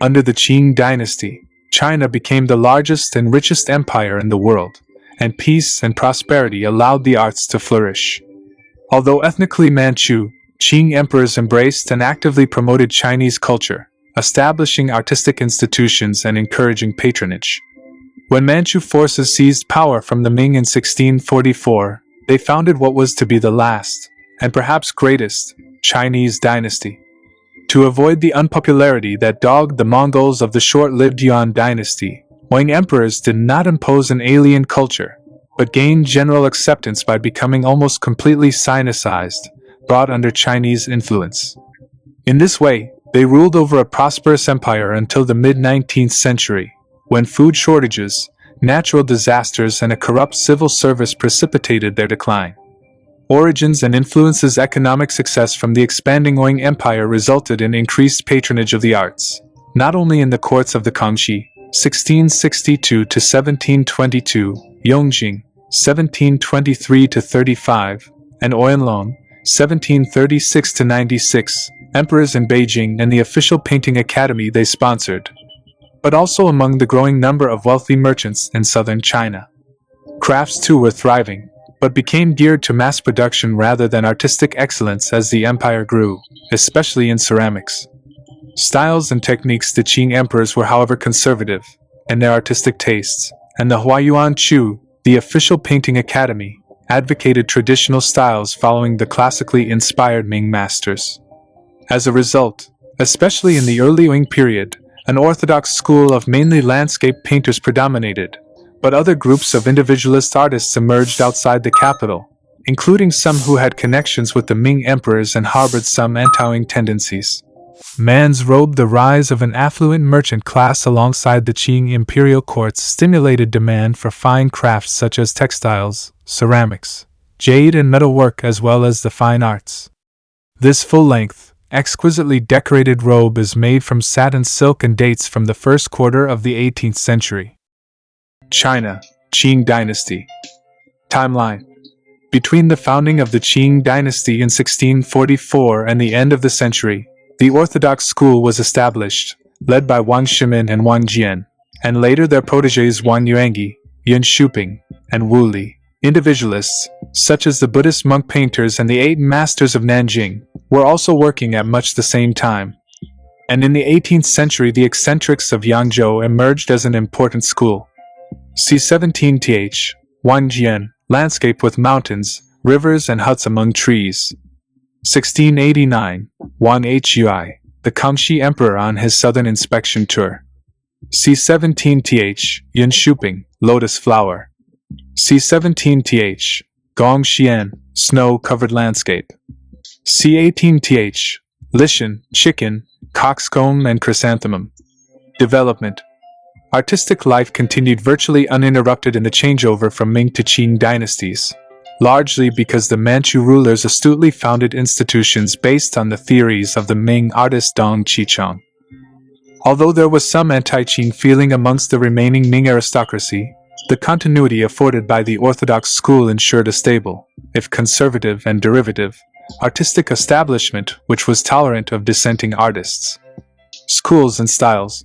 Under the Qing Dynasty, China became the largest and richest empire in the world, and peace and prosperity allowed the arts to flourish. Although ethnically Manchu, Qing emperors embraced and actively promoted Chinese culture, establishing artistic institutions and encouraging patronage. When Manchu forces seized power from the Ming in 1644, they founded what was to be the last, and perhaps greatest, Chinese dynasty. To avoid the unpopularity that dogged the Mongols of the short-lived Yuan Dynasty, Oing emperors did not impose an alien culture, but gained general acceptance by becoming almost completely sinicized, brought under Chinese influence. In this way, they ruled over a prosperous empire until the mid-19th century, when food shortages, natural disasters, and a corrupt civil service precipitated their decline. Origins and influences. Economic success from the expanding Oing Empire resulted in increased patronage of the arts, not only in the courts of the Gongxi, 1662 to 1722, Yongjing, 1723 to 35, and Oinlong, 1736 to 96, emperors in Beijing and the official painting academy they sponsored, but also among the growing number of wealthy merchants in southern China. Crafts too were thriving, but became geared to mass production rather than artistic excellence as the empire grew, especially in ceramics. Styles and techniques. The Qing emperors were however conservative in their artistic tastes, and the Huayuan Chu, the official painting academy, advocated traditional styles following the classically inspired Ming masters. As a result, especially in the early Oing period, an orthodox school of mainly landscape painters predominated, but other groups of individualist artists emerged outside the capital, including some who had connections with the Ming emperors and harbored some anti-Oing tendencies. Man's robe. The rise of an affluent merchant class alongside the Qing imperial courts stimulated demand for fine crafts such as textiles, ceramics, jade and metalwork, as well as the fine arts. This full-length, exquisitely decorated robe is made from satin silk and dates from the first quarter of the 18th century. China, Qing Dynasty. Timeline. Between the founding of the Qing Dynasty in 1644 and the end of the century, the orthodox school was established, led by Wang Shimin and Wang Jian, and later their protégés Yuanqi, Yan Shouping, and Wu Li. Individualists, such as the Buddhist monk painters and the 8 masters of Nanjing, were also working at much the same time. And in the 18th century, the eccentrics of Yangzhou emerged as an important school. C17th, Wang Jian, landscape with mountains, rivers and huts among trees. 1689, Wang Hui, the Kangxi emperor on his southern inspection tour. C17th, Yan Shouping, lotus flower. C17th, Gong Xian, snow-covered landscape. C18th, Lichen, chicken, coxcomb and chrysanthemum. Development. Artistic life continued virtually uninterrupted in the changeover from Ming to Qing dynasties, largely because the Manchu rulers astutely founded institutions based on the theories of the Ming artist Dong Qichang. Although there was some anti-Qing feeling amongst the remaining Ming aristocracy, the continuity afforded by the orthodox school ensured a stable, if conservative and derivative, artistic establishment which was tolerant of dissenting artists. Schools and styles.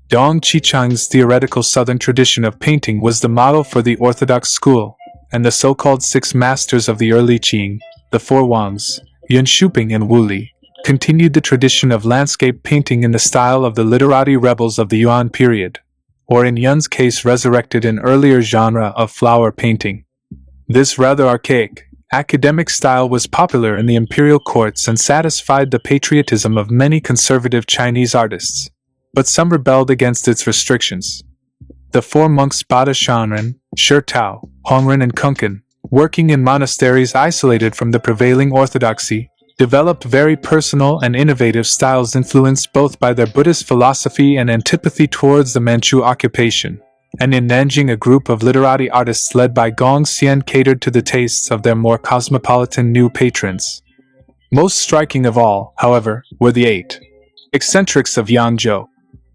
Dong Qichang's theoretical southern tradition of painting was the model for the orthodox school, and the so-called 6 masters of the early Qing, the 4 Wangs, Yan Shouping and Wu Li, continued the tradition of landscape painting in the style of the literati rebels of the Yuan period, or in Yan's case resurrected an earlier genre of flower painting. This rather archaic, academic style was popular in the imperial courts and satisfied the patriotism of many conservative Chinese artists, but some rebelled against its restrictions. The 4 monks Bada Shanren, Shitao, Hongren and Kuncan, working in monasteries isolated from the prevailing orthodoxy, developed very personal and innovative styles influenced both by their Buddhist philosophy and antipathy towards the Manchu occupation. And in Nanjing, a group of literati artists led by Gong Xian catered to the tastes of their more cosmopolitan new patrons. Most striking of all, however, were the 8 eccentrics of Yangzhou,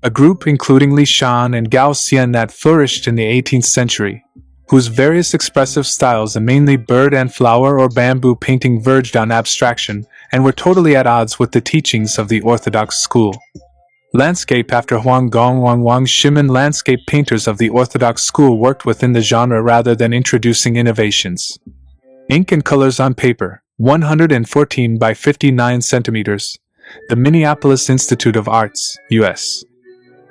a group including Li Shan and Gao Xian that flourished in the 18th century, whose various expressive styles, mainly bird and flower or bamboo painting, verged on abstraction and were totally at odds with the teachings of the orthodox school. Landscape. After Huang Gong, Wang Shimin landscape painters of the orthodox school worked within the genre rather than introducing innovations. Ink and colors on paper, 114 by 59 centimeters. The Minneapolis Institute of Arts, U.S.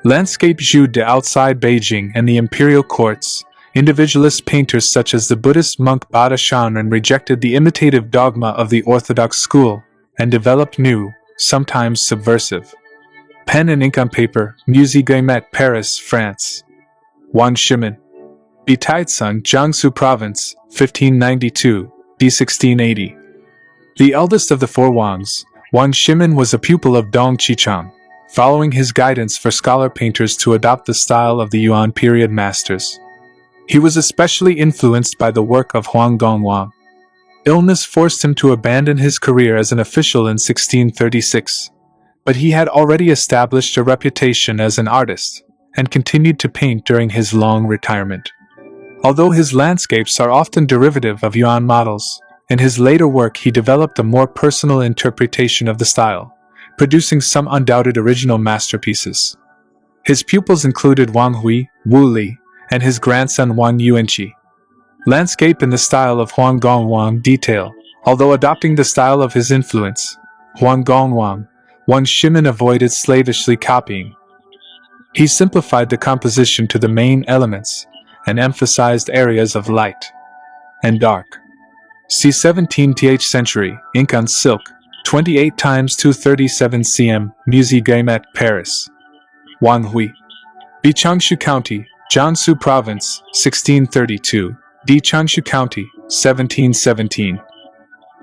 Landscape. Zhu de outside Beijing and the imperial courts. Individualist painters such as the Buddhist monk Bada Shan rejected the imitative dogma of the orthodox school and developed new, sometimes subversive, pen and ink on paper. Musée Guillemette, Paris, France. Wang Shimin. Bitaitsung, Jiangsu Province, 1592-1680. The eldest of the four Wangs, Wang Shimin was a pupil of Dong Qichang, following his guidance for scholar painters to adopt the style of the Yuan period masters. He was especially influenced by the work of Huang Gongwang. Illness forced him to abandon his career as an official in 1636, but he had already established a reputation as an artist, and continued to paint during his long retirement. Although his landscapes are often derivative of Yuan models, in his later work he developed a more personal interpretation of the style, producing some undoubted original masterpieces. His pupils included Wang Hui, Wu Li, and his grandson Wang Yuanqi. Landscape in the style of Huang Gongwang. Detail. Although adopting the style of his influence, Huang Gongwang, Wang Shimin avoided slavishly copying. He simplified the composition to the main elements and emphasized areas of light and dark. C. 17th century, ink on silk, 28 times 237 cm, Musée Guillemette, Paris. Wang Hui. Changshu County, Jiangsu Province, 1632. Changshu County, 1717.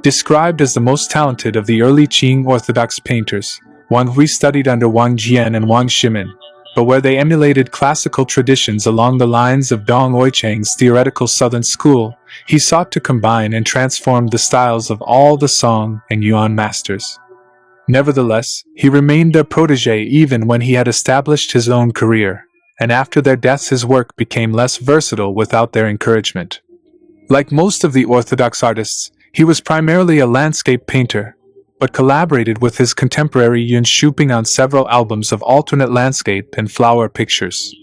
Described as the most talented of the early Qing Orthodox painters, Wang Hui studied under Wang Jian and Wang Shimin, but where they emulated classical traditions along the lines of Dong Oichang's theoretical Southern school, he sought to combine and transform the styles of all the Song and Yuan masters. Nevertheless, he remained their protege even when he had established his own career, and after their deaths his work became less versatile without their encouragement. Like most of the Orthodox artists, he was primarily a landscape painter, but collaborated with his contemporary Yuan Shouping on several albums of alternate landscape and flower pictures.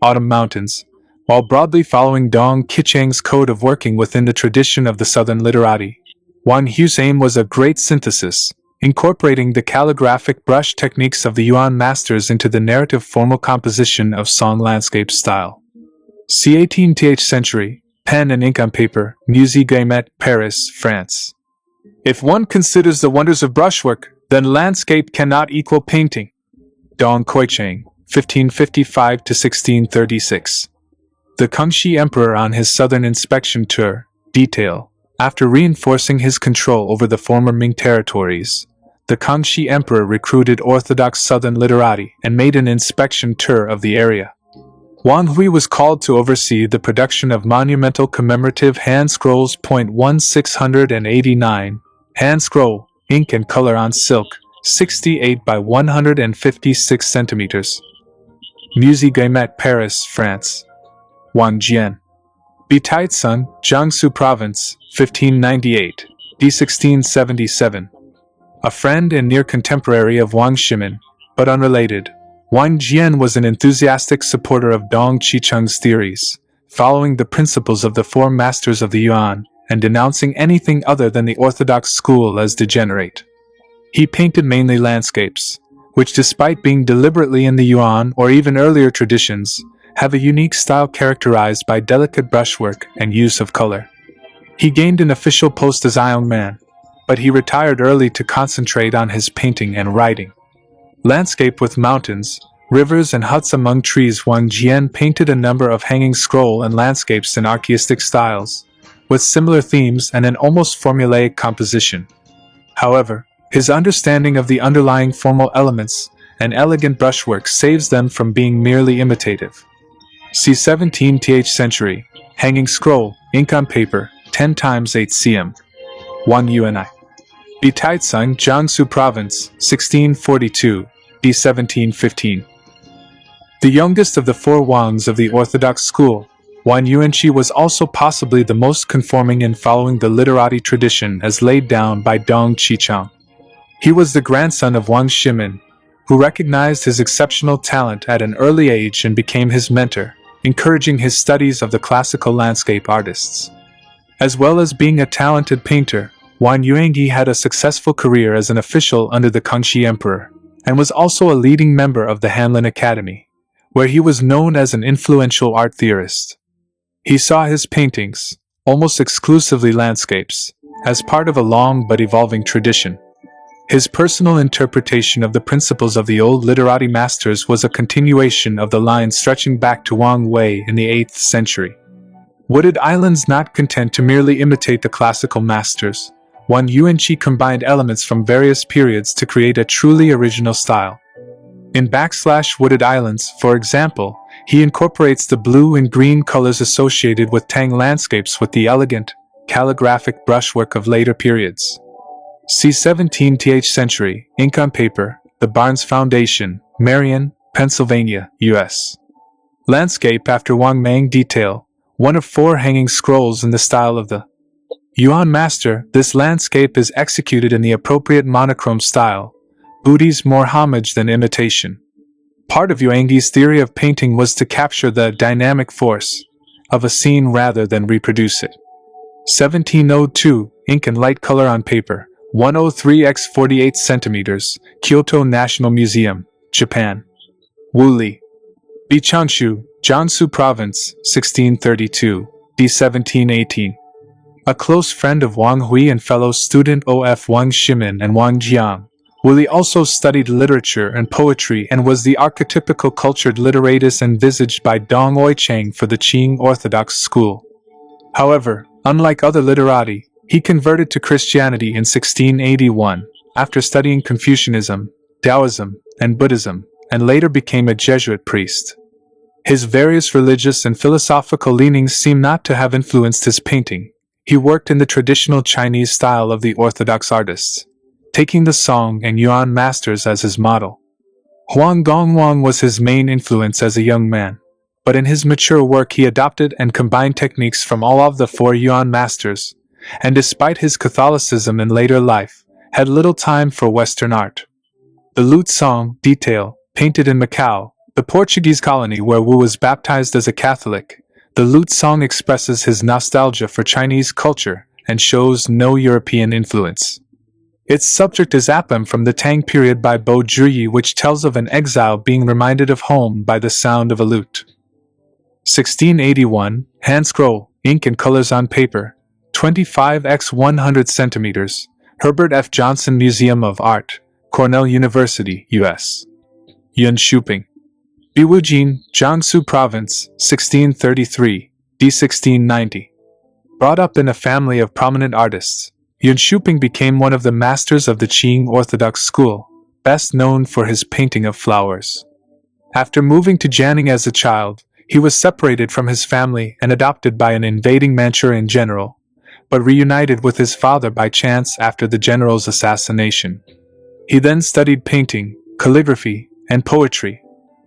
Autumn Mountains. While broadly following Dong Qichang's code of working within the tradition of the Southern literati, Wang Hu's aim was a great synthesis, incorporating the calligraphic brush techniques of the Yuan masters into the narrative formal composition of Song landscape style. C. 18th century, pen and ink on paper, Musée Guillemette, Paris, France. If one considers the wonders of brushwork, then landscape cannot equal painting. Dong Qichang, 1555-1636. The Kangxi Emperor on his southern inspection tour. Detail. After reinforcing his control over the former Ming territories, the Kangxi Emperor recruited Orthodox Southern literati and made an inspection tour of the area. Wang Hui was called to oversee the production of monumental commemorative hand scrolls. 1689, hand scroll, ink and color on silk, 68 by 156 centimeters. Musée Guillemette, Paris, France. Wang Jian. Bitaitsung, Jiangsu Province, 1598, D1677. A friend and near contemporary of Wang Shimin, but unrelated, Wang Jian was an enthusiastic supporter of Dong Qichang's theories, following the principles of the four masters of the Yuan, and denouncing anything other than the orthodox school as degenerate. He painted mainly landscapes, which despite being deliberately in the Yuan or even earlier traditions, have a unique style characterized by delicate brushwork and use of color. He gained an official post as a young man, but he retired early to concentrate on his painting and writing. Landscape with mountains, rivers and huts among trees. Wang Jian painted a number of hanging scroll and landscapes in archaistic styles, with similar themes and an almost formulaic composition. However, his understanding of the underlying formal elements and elegant brushwork saves them from being merely imitative. C. 17th century, hanging scroll, ink on paper, 10 times 8 cm. Wang Yuanqi. Bitaitsung, Jiangsu Province, 1642, D1715. The youngest of the four Wangs of the Orthodox school, Wang Yuanqi was also possibly the most conforming in following the literati tradition as laid down by Dong Qichang. He was the grandson of Wang Shimin, who recognized his exceptional talent at an early age and became his mentor, encouraging his studies of the classical landscape artists. As well as being a talented painter, Yuanqi had a successful career as an official under the Kangxi Emperor, and was also a leading member of the Hanlin Academy, where he was known as an influential art theorist. He saw his paintings, almost exclusively landscapes, as part of a long but evolving tradition. His personal interpretation of the principles of the old literati masters was a continuation of the line stretching back to Wang Wei in the 8th century. Wooded islands not content to merely imitate the classical masters, Yuanqi combined elements from various periods to create a truly original style. In Wooded Islands, for example, he incorporates the blue and green colors associated with Tang landscapes with the elegant, calligraphic brushwork of later periods. C. 17th century, ink on paper, the Barnes Foundation, Marion, Pennsylvania, U.S. Landscape after Wang Mang detail, one of 4 hanging scrolls in the style of the Yuan master. This landscape is executed in the appropriate monochrome style, Buddhi's more homage than imitation. Part of Yuanqi's theory of painting was to capture the dynamic force of a scene rather than reproduce it. 1702, ink and light color on paper, 103 x 48 centimeters, Kyoto National Museum, Japan. Wuli. Bichanshu, Jiangsu Province, 1632, d. 1718. A close friend of Wang Hui and fellow student of Wang Shimin and Wang Jian, Wuli also studied literature and poetry and was the archetypical cultured literatus envisaged by Dong Oichang for the Qing Orthodox school. However, unlike other literati, he converted to Christianity in 1681, after studying Confucianism, Taoism, and Buddhism, and later became a Jesuit priest. His various religious and philosophical leanings seem not to have influenced his painting. He worked in the traditional Chinese style of the Orthodox artists, taking the Song and Yuan masters as his model. Huang Gongwang was his main influence as a young man, but in his mature work he adopted and combined techniques from all of the 4 Yuan masters, and despite his Catholicism in later life, had little time for Western art. The Lute Song detail, painted in Macau, the Portuguese colony where Wu was baptized as a Catholic, the Lute Song expresses his nostalgia for Chinese culture and shows no European influence. Its subject is a poem from the Tang period by Bo Zhiyi, which tells of an exile being reminded of home by the sound of a lute. 1681, hand scroll, ink and colors on paper, 25 x 100 centimeters, Herbert F. Johnson Museum of Art, Cornell University, U.S. Yun Shouping. Biwujin, Jiangsu Province, 1633, d. 1690. Brought up in a family of prominent artists, Yuan Shouping became one of the masters of the Qing Orthodox school, best known for his painting of flowers. After moving to Jianing as a child, he was separated from his family and adopted by an invading Manchurian general, but reunited with his father by chance after the general's assassination. He then studied painting, calligraphy, and poetry,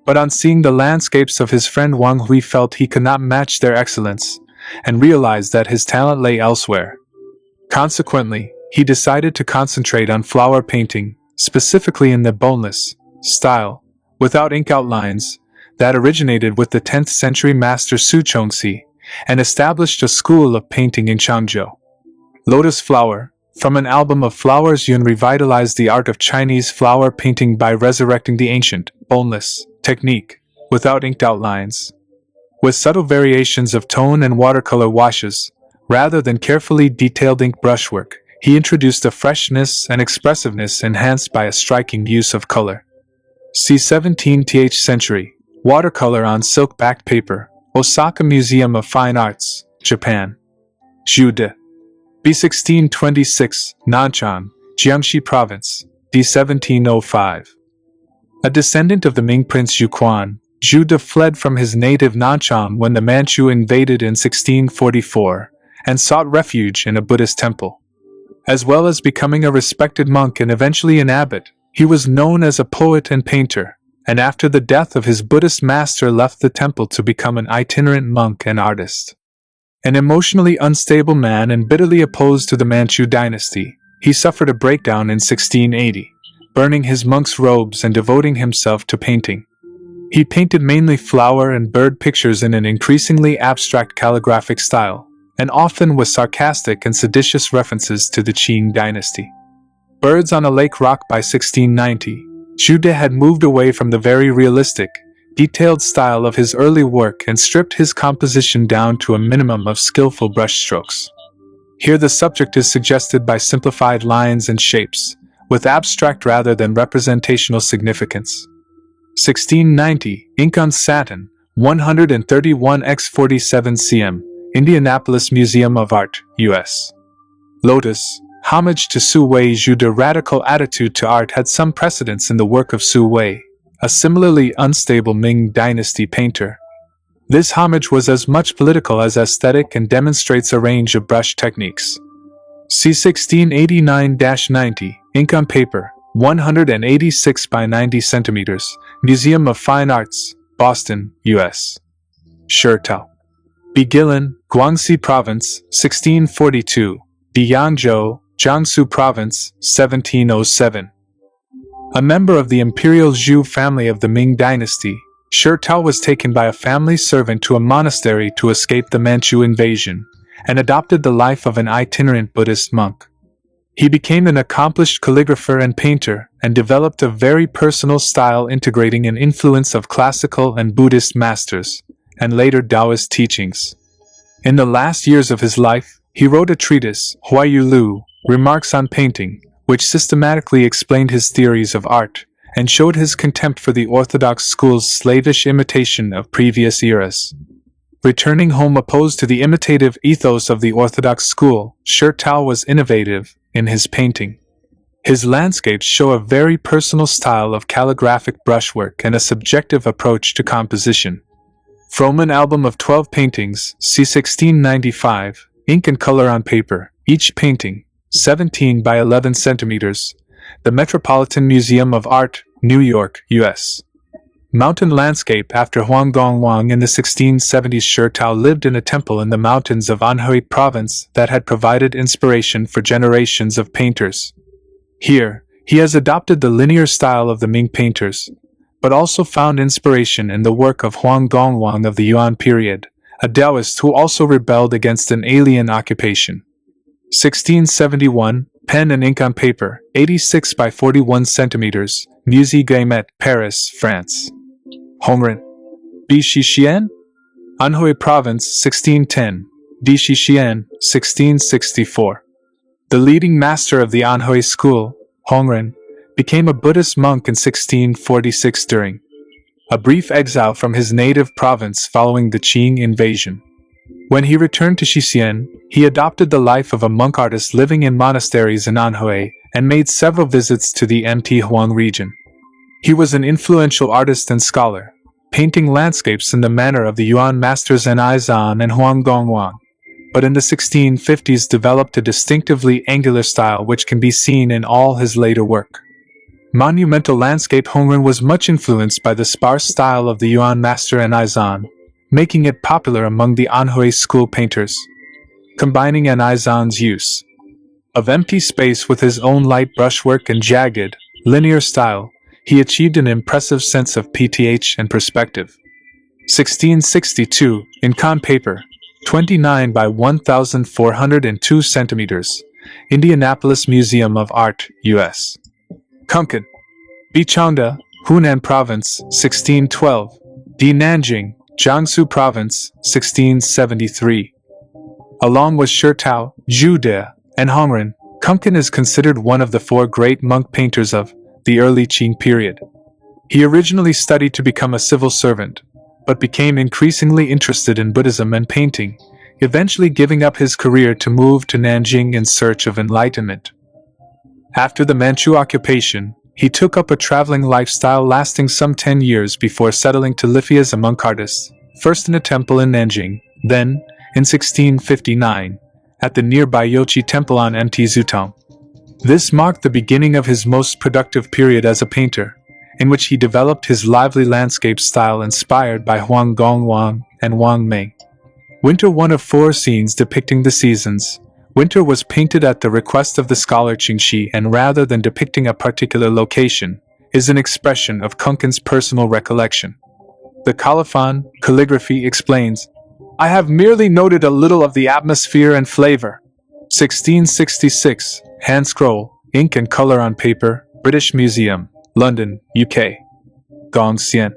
but on seeing the landscapes of his friend Wang Hui felt he could not match their excellence, and realized that his talent lay elsewhere. Consequently, he decided to concentrate on flower painting, specifically in the boneless style, without ink outlines, that originated with the 10th century master Su Chongxi, and established a school of painting in Changzhou. Lotus Flower. From an album of flowers, Yuan revitalized the art of Chinese flower painting by resurrecting the ancient, boneless technique, without inked outlines. With subtle variations of tone and watercolor washes, rather than carefully detailed ink brushwork, he introduced a freshness and expressiveness enhanced by a striking use of color. C. 17th century, watercolor on silk-backed paper, Osaka Museum of Fine Arts, Japan. Zhu de. B. 1626, Nanchan, Jiangxi Province, d. 1705. A descendant of the Ming prince Yuquan, Zhu de fled from his native Nanchan when the Manchu invaded in 1644, and sought refuge in a Buddhist temple. As well as becoming a respected monk and eventually an abbot, he was known as a poet and painter, and after the death of his Buddhist master left the temple to become an itinerant monk and artist. An emotionally unstable man and bitterly opposed to the Manchu dynasty, he suffered a breakdown in 1680, burning his monk's robes and devoting himself to painting. He painted mainly flower and bird pictures in an increasingly abstract calligraphic style, and often with sarcastic and seditious references to the Qing Dynasty. Birds on a Lake Rock by 1690, Zhu had moved away from the very realistic, detailed style of his early work and stripped his composition down to a minimum of skillful brushstrokes. Here the subject is suggested by simplified lines and shapes, with abstract rather than representational significance. 1690, ink on satin, 131x47 cm, Indianapolis Museum of Art, U.S. Lotus, homage to Su Wei. Zhu's radical attitude to art had some precedence in the work of Su Wei, a similarly unstable Ming Dynasty painter. This homage was as much political as aesthetic and demonstrates a range of brush techniques. C 1689-90, ink on paper, 186 by 90 centimeters, Museum of Fine Arts, Boston, U.S. Shitao. B. Gillen, Guangxi Province, 1642, Dianzhou, Jiangsu Province, 1707. A member of the imperial Zhu family of the Ming Dynasty, Shitao was taken by a family servant to a monastery to escape the Manchu invasion, and adopted the life of an itinerant Buddhist monk. He became an accomplished calligrapher and painter, and developed a very personal style integrating an influence of classical and Buddhist masters, and later Taoist teachings. In the last years of his life, he wrote a treatise, Huayu Lu, Remarks on Painting, which systematically explained his theories of art, and showed his contempt for the orthodox school's slavish imitation of previous eras. Returning home opposed to the imitative ethos of the orthodox school, Shitao was innovative in his painting. His landscapes show a very personal style of calligraphic brushwork and a subjective approach to composition. From an album of 12 paintings, c. 1695, ink and color on paper, each painting, 17 by 11 centimeters, the Metropolitan Museum of Art, New York, U.S. Mountain landscape. After Wang in the 1670s, Shitao lived in a temple in the mountains of Anhui province that had provided inspiration for generations of painters. Here, he has adopted the linear style of the Ming painters, but also found inspiration in the work of Wang of the Yuan period, a Taoist who also rebelled against an alien occupation. 1671, pen and ink on paper, 86 by 41 centimeters, Musée Guémet, Paris, France. Hongren. B. Xian? Anhui Province, 1610. D. Xian, 1664. The leading master of the Anhui school, Hongren, became a Buddhist monk in 1646 during a brief exile from his native province following the Qing invasion. When he returned to Xian, he adopted the life of a monk artist living in monasteries in Anhui and made several visits to the Mt. Huang region. He was an influential artist and scholar, painting landscapes in the manner of the Yuan masters Zheng and Huang Dongwang, but in the 1650s developed a distinctively angular style which can be seen in all his later work. Monumental landscape. Hongren was much influenced by the sparse style of the Yuan master Zheng, making it popular among the Anhui school painters. Combining Zheng's use of empty space with his own light brushwork and jagged, linear style, he achieved an impressive sense of pth and perspective. 1662, ink on paper, 29 by 1,402 centimeters, Indianapolis Museum of Art, U.S. Kuncan. B. Changde, Hunan Province, 1612. D. Nanjing, Jiangsu Province, 1673. Along with Shitao, Zhu, and Hongren, Kuncan is considered one of the four great monk painters of the early Qing period. He originally studied to become a civil servant, but became increasingly interested in Buddhism and painting, eventually giving up his career to move to Nanjing in search of enlightenment. After the Manchu occupation, he took up a traveling lifestyle lasting some 10 years before settling to live as a monk artist, first in a temple in Nanjing, then, in 1659, at the nearby Youqi Temple on Mt. Zutong. This marked the beginning of his most productive period as a painter, in which he developed his lively landscape style inspired by Huang and Wang Ming. Winter, one of four scenes depicting the seasons, Winter was painted at the request of the scholar Qingxi, and rather than depicting a particular location, is an expression of Kuncan's personal recollection. The colophon, calligraphy, explains, "I have merely noted a little of the atmosphere and flavor." 1666, hand scroll, ink and color on paper, British Museum, London, UK. Gong Xian.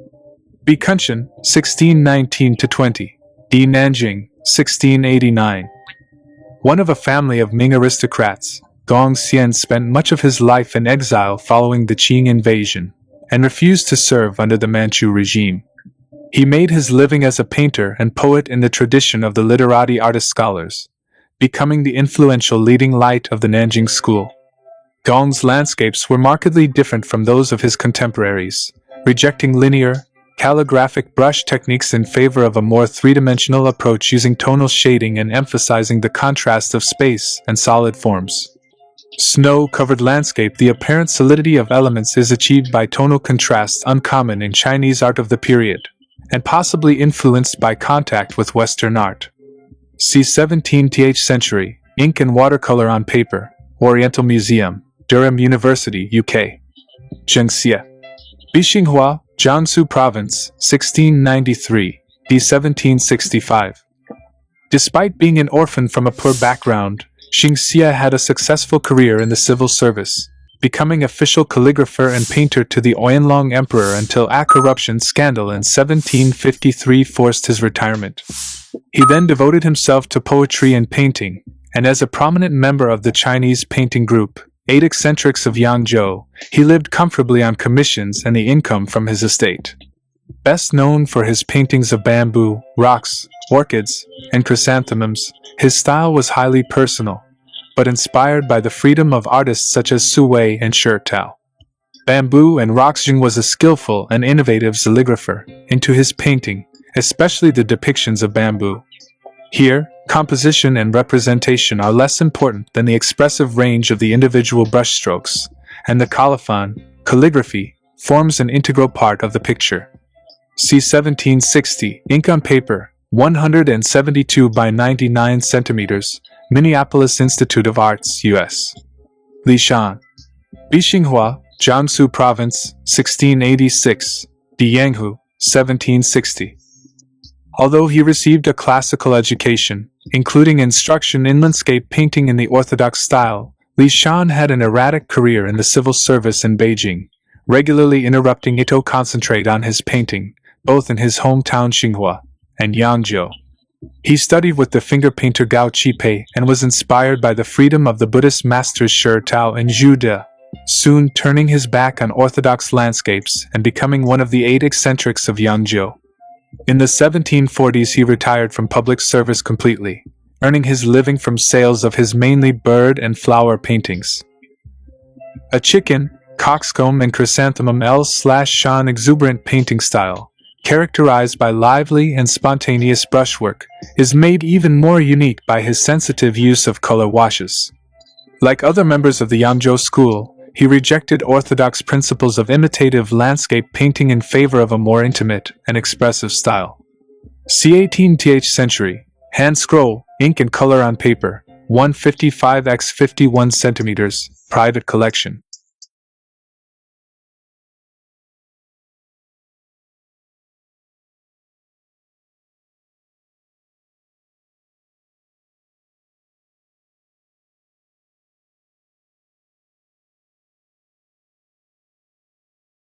B. Kuncan, 1619-20. D. Nanjing, 1689. One of a family of Ming aristocrats, Gong Xian spent much of his life in exile following the Qing invasion, and refused to serve under the Manchu regime. He made his living as a painter and poet in the tradition of the literati artist scholars, becoming the influential leading light of the Nanjing school. Gong's landscapes were markedly different from those of his contemporaries, rejecting linear, calligraphic brush techniques in favor of a more three-dimensional approach using tonal shading and emphasizing the contrast of space and solid forms. Snow-covered landscape. The apparent solidity of elements is achieved by tonal contrast uncommon in Chinese art of the period, and possibly influenced by contact with Western art. C. 17th century, ink and watercolor on paper, Oriental Museum, Durham University, UK. Zheng. Bixinghua, Jiangsu Province, 1693, d. 1765. Despite being an orphan from a poor background, Xia had a successful career in the civil service, becoming official calligrapher and painter to the Oing Emperor until a corruption scandal in 1753 forced his retirement. He then devoted himself to poetry and painting, and as a prominent member of the Chinese painting group, 8 Eccentrics of Yangzhou, he lived comfortably on commissions and the income from his estate. Best known for his paintings of bamboo, rocks, orchids, and chrysanthemums, his style was highly personal, but inspired by the freedom of artists such as Su Wei and Shitao. Bamboo and rocks. Zheng was a skillful and innovative calligrapher into his painting, especially the depictions of bamboo. Here, composition and representation are less important than the expressive range of the individual brushstrokes, and the colophon, calligraphy, forms an integral part of the picture. C. 1760, ink on paper, 172 by 99 centimeters, Minneapolis Institute of Arts, U.S. Shan. Bixinghua, Jiangsu Province, 1686, Diyanghu, 1760. Although he received a classical education, including instruction in landscape painting in the orthodox style, Shan had an erratic career in the civil service in Beijing, regularly interrupting it to concentrate on his painting, both in his hometown Xinhua and Yangzhou. He studied with the finger painter Gao Qipei and was inspired by the freedom of the Buddhist masters Shitao and Zhu De, soon turning his back on orthodox landscapes and becoming one of the 8 eccentrics of Yangzhou. In the 1740s he retired from public service completely, earning his living from sales of his mainly bird and flower paintings. A chicken, coxcomb and chrysanthemum L/Shan exuberant painting style, characterized by lively and spontaneous brushwork, is made even more unique by his sensitive use of color washes. Like other members of the Yangzhou school, he rejected orthodox principles of imitative landscape painting in favor of a more intimate and expressive style. C. 18th century, hand scroll, ink and color on paper, 155 x 51 centimeters, private collection.